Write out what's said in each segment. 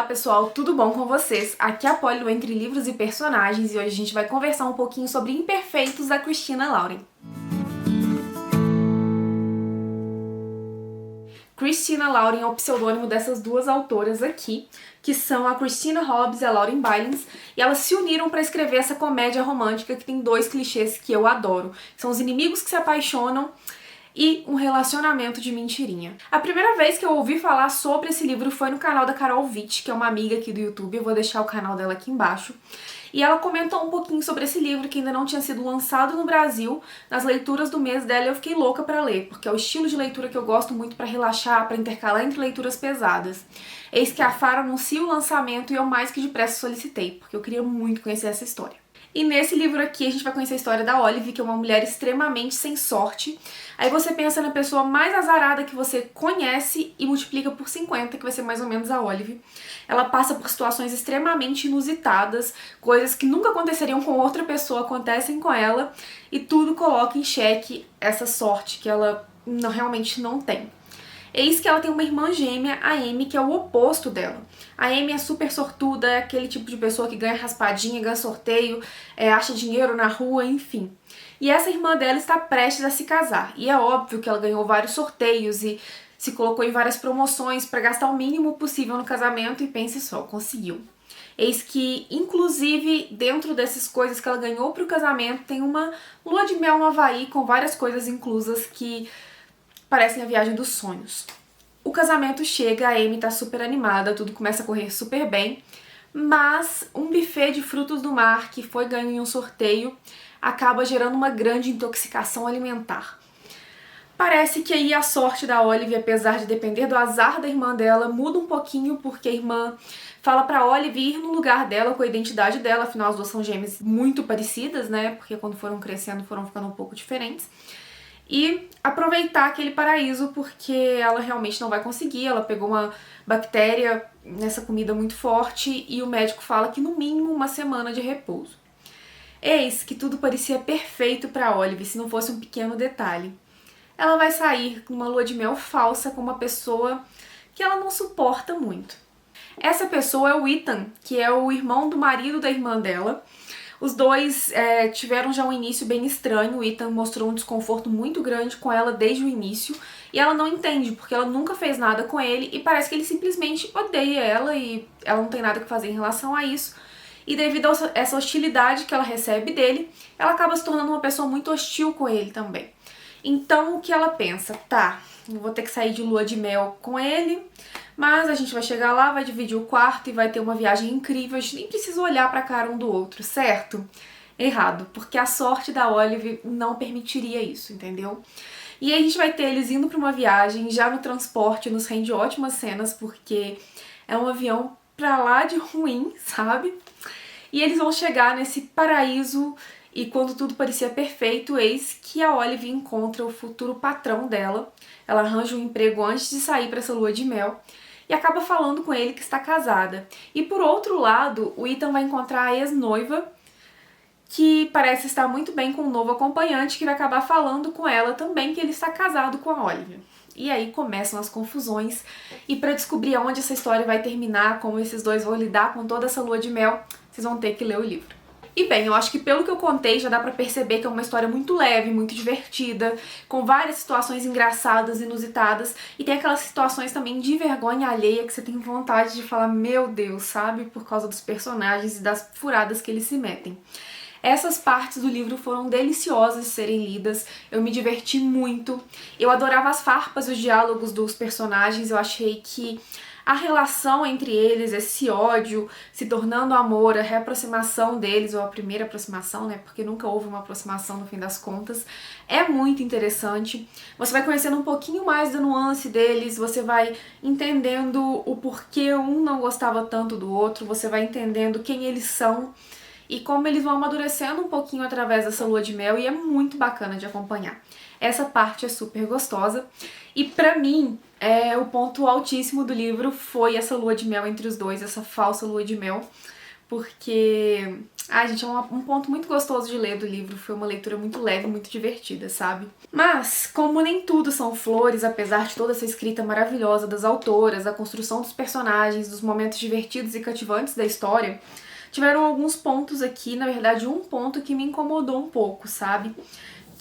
Olá pessoal, tudo bom com vocês? Aqui é a Polly do Entre Livros e Personagens e hoje a gente vai conversar um pouquinho sobre Imperfeitos da Christina Lauren. Christina Lauren é o pseudônimo dessas duas autoras aqui, que são a Christina Hobbs e a Lauren Billings, e elas se uniram para escrever essa comédia romântica que tem dois clichês que eu adoro. São os inimigos que se apaixonam e um relacionamento de mentirinha. A primeira vez que eu ouvi falar sobre esse livro foi no canal da Carol Witt, que é uma amiga aqui do YouTube, eu vou deixar o canal dela aqui embaixo. E ela comentou um pouquinho sobre esse livro que ainda não tinha sido lançado no Brasil. Nas leituras do mês dela eu fiquei louca pra ler, porque é o estilo de leitura que eu gosto muito pra relaxar, pra intercalar entre leituras pesadas. Eis que a Faro anuncia o lançamento e eu mais que depressa solicitei, porque eu queria muito conhecer essa história. E nesse livro aqui a gente vai conhecer a história da Olive, que é uma mulher extremamente sem sorte. Aí você pensa na pessoa mais azarada que você conhece e multiplica por 50, que vai ser mais ou menos a Olive. Ela passa por situações extremamente inusitadas, coisas que nunca aconteceriam com outra pessoa acontecem com ela, e tudo coloca em xeque essa sorte que ela realmente não tem. Eis que ela tem uma irmã gêmea, a Amy, que é o oposto dela. A Amy é super sortuda, é aquele tipo de pessoa que ganha raspadinha, ganha sorteio, acha dinheiro na rua, enfim. E essa irmã dela está prestes a se casar. E é óbvio que ela ganhou vários sorteios e se colocou em várias promoções para gastar o mínimo possível no casamento e pense só, conseguiu. Eis que, inclusive, dentro dessas coisas que ela ganhou para o casamento, tem uma lua de mel no Havaí com várias coisas inclusas que parecem a viagem dos sonhos. O casamento chega, a Amy tá super animada, tudo começa a correr super bem, mas um buffet de frutos do mar que foi ganho em um sorteio acaba gerando uma grande intoxicação alimentar. Parece que aí a sorte da Olive, apesar de depender do azar da irmã dela, muda um pouquinho porque a irmã fala pra Olive ir no lugar dela com a identidade dela, afinal as duas são gêmeas muito parecidas, né, porque quando foram crescendo foram ficando um pouco diferentes. E aproveitar aquele paraíso porque ela realmente não vai conseguir, ela pegou uma bactéria nessa comida muito forte e o médico fala que no mínimo uma semana de repouso. Eis que tudo parecia perfeito para Olive se não fosse um pequeno detalhe. Ela vai sair numa lua de mel falsa com uma pessoa que ela não suporta muito. Essa pessoa é o Ethan, que é o irmão do marido da irmã dela. Os dois tiveram já um início bem estranho, o Ethan mostrou um desconforto muito grande com ela desde o início e ela não entende porque ela nunca fez nada com ele e parece que ele simplesmente odeia ela e ela não tem nada que fazer em relação a isso. E devido a essa hostilidade que ela recebe dele, ela acaba se tornando uma pessoa muito hostil com ele também. Então o que ela pensa? Tá, eu vou ter que sair de lua de mel com ele, mas a gente vai chegar lá, vai dividir o quarto e vai ter uma viagem incrível, a gente nem precisa olhar pra cara um do outro, certo? Errado, porque a sorte da Olive não permitiria isso, entendeu? E aí a gente vai ter eles indo pra uma viagem, já no transporte nos rende ótimas cenas, porque é um avião pra lá de ruim, sabe? E eles vão chegar nesse paraíso e quando tudo parecia perfeito, eis que a Olive encontra o futuro patrão dela. Ela arranja um emprego antes de sair para essa lua de mel e acaba falando com ele que está casada. E por outro lado, o Ethan vai encontrar a ex-noiva, que parece estar muito bem com um novo acompanhante, que vai acabar falando com ela também que ele está casado com a Olive. E aí começam as confusões, e para descobrir onde essa história vai terminar, como esses dois vão lidar com toda essa lua de mel, vocês vão ter que ler o livro. E bem, eu acho que pelo que eu contei já dá pra perceber que é uma história muito leve, muito divertida, com várias situações engraçadas, inusitadas, e tem aquelas situações também de vergonha alheia que você tem vontade de falar, meu Deus, sabe? Por causa dos personagens e das furadas que eles se metem. Essas partes do livro foram deliciosas de serem lidas, eu me diverti muito, eu adorava as farpas e os diálogos dos personagens, eu achei que a relação entre eles, esse ódio se tornando amor, a reaproximação deles, ou a primeira aproximação, né, porque nunca houve uma aproximação no fim das contas, é muito interessante. Você vai conhecendo um pouquinho mais da nuance deles, você vai entendendo o porquê um não gostava tanto do outro, você vai entendendo quem eles são, e como eles vão amadurecendo um pouquinho através dessa lua de mel, e é muito bacana de acompanhar. Essa parte é super gostosa, e pra mim, o ponto altíssimo do livro foi essa lua de mel entre os dois, essa falsa lua de mel, porque, ai gente, é um ponto muito gostoso de ler do livro, foi uma leitura muito leve, muito divertida, sabe? Mas, como nem tudo são flores, apesar de toda essa escrita maravilhosa das autoras, da construção dos personagens, dos momentos divertidos e cativantes da história, tiveram alguns pontos aqui, na verdade um ponto que me incomodou um pouco, sabe?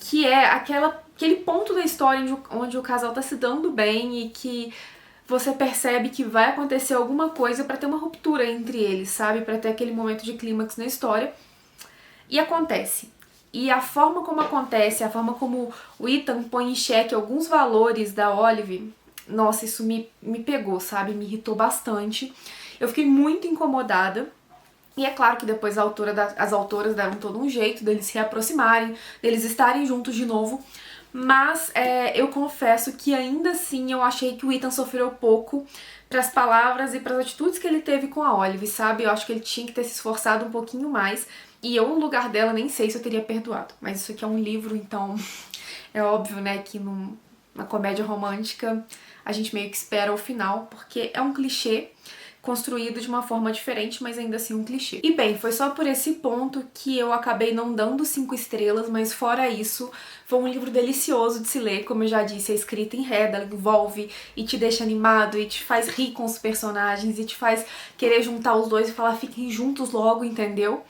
Que é aquele ponto da história onde o casal tá se dando bem e que você percebe que vai acontecer alguma coisa pra ter uma ruptura entre eles, sabe? Pra ter aquele momento de clímax na história. E acontece. E a forma como acontece, a forma como o Ethan põe em xeque alguns valores da Olive, nossa, isso me pegou, sabe? Me irritou bastante. Eu fiquei muito incomodada. E é claro que depois as autoras deram todo um jeito deles se reaproximarem, deles estarem juntos de novo. Mas eu confesso que ainda assim eu achei que o Ethan sofreu pouco pras palavras e pras atitudes que ele teve com a Olive, sabe? Eu acho que ele tinha que ter se esforçado um pouquinho mais. E eu, no lugar dela, nem sei se eu teria perdoado. Mas isso aqui é um livro, então é óbvio, né, que numa comédia romântica a gente meio que espera o final, porque é um clichê construído de uma forma diferente, mas ainda assim um clichê. E bem, foi só por esse ponto que eu acabei não dando 5 estrelas, mas fora isso, foi um livro delicioso de se ler, como eu já disse, é escrita em ré, ela envolve e te deixa animado e te faz rir com os personagens e te faz querer juntar os dois e falar fiquem juntos logo, entendeu?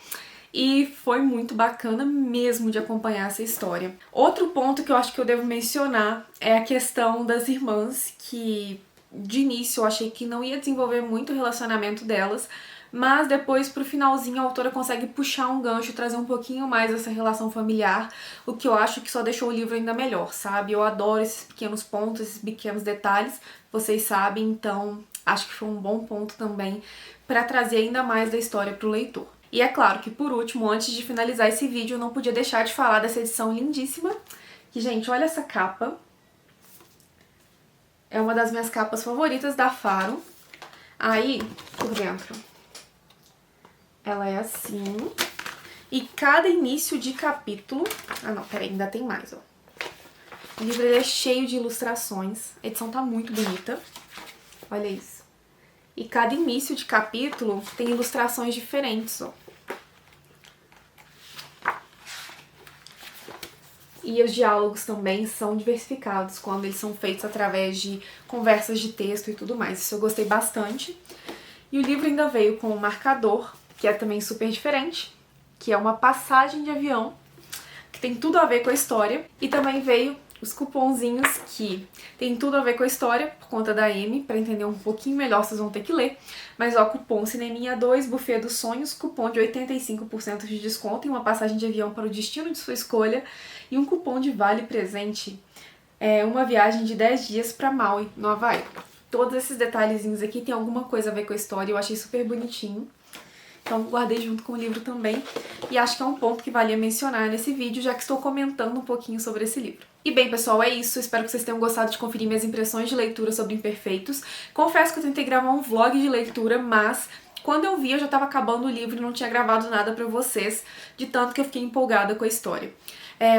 E foi muito bacana mesmo de acompanhar essa história. Outro ponto que eu acho que eu devo mencionar é a questão das irmãs, que de início eu achei que não ia desenvolver muito o relacionamento delas, mas depois pro finalzinho a autora consegue puxar um gancho, trazer um pouquinho mais essa relação familiar, o que eu acho que só deixou o livro ainda melhor, sabe? Eu adoro esses pequenos pontos, esses pequenos detalhes, vocês sabem, então acho que foi um bom ponto também para trazer ainda mais da história pro leitor. E é claro que por último, antes de finalizar esse vídeo, eu não podia deixar de falar dessa edição lindíssima, que gente, olha essa capa. É uma das minhas capas favoritas da Faro. Aí, por dentro, ela é assim. E cada início de capítulo... Ah, não, peraí, ainda tem mais, ó. O livro ele é cheio de ilustrações. A edição tá muito bonita. Olha isso. E cada início de capítulo tem ilustrações diferentes, ó. E os diálogos também são diversificados quando eles são feitos através de conversas de texto e tudo mais. Isso eu gostei bastante. E o livro ainda veio com um marcador, que é também super diferente, que é uma passagem de avião, que tem tudo a ver com a história. E também veio os cupomzinhos que tem tudo a ver com a história, por conta da Amy, pra entender um pouquinho melhor vocês vão ter que ler. Mas ó, cupom Cineminha 2, Buffet dos Sonhos, cupom de 85% de desconto e uma passagem de avião para o destino de sua escolha e um cupom de vale presente, uma viagem de 10 dias pra Maui, no Havaí. Todos esses detalhezinhos aqui tem alguma coisa a ver com a história, eu achei super bonitinho. Então guardei junto com o livro também e acho que é um ponto que valia mencionar nesse vídeo, já que estou comentando um pouquinho sobre esse livro. E bem, pessoal, é isso. Espero que vocês tenham gostado de conferir minhas impressões de leitura sobre Imperfeitos. Confesso que eu tentei gravar um vlog de leitura, mas quando eu vi eu já estava acabando o livro e não tinha gravado nada pra vocês, de tanto que eu fiquei empolgada com a história.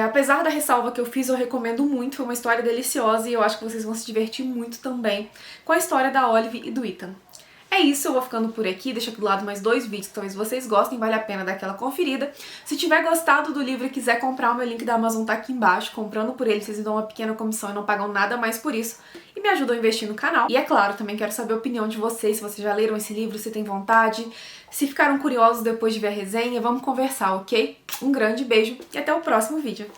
Apesar da ressalva que eu fiz, eu recomendo muito, foi uma história deliciosa e eu acho que vocês vão se divertir muito também com a história da Olive e do Ethan. É isso, eu vou ficando por aqui, deixo aqui do lado mais 2 vídeos que talvez vocês gostem, vale a pena dar aquela conferida. Se tiver gostado do livro e quiser comprar, o meu link da Amazon tá aqui embaixo, comprando por ele vocês me dão uma pequena comissão e não pagam nada mais por isso, e me ajudam a investir no canal. E é claro, também quero saber a opinião de vocês, se vocês já leram esse livro, se têm vontade, se ficaram curiosos depois de ver a resenha, vamos conversar, ok? Um grande beijo e até o próximo vídeo.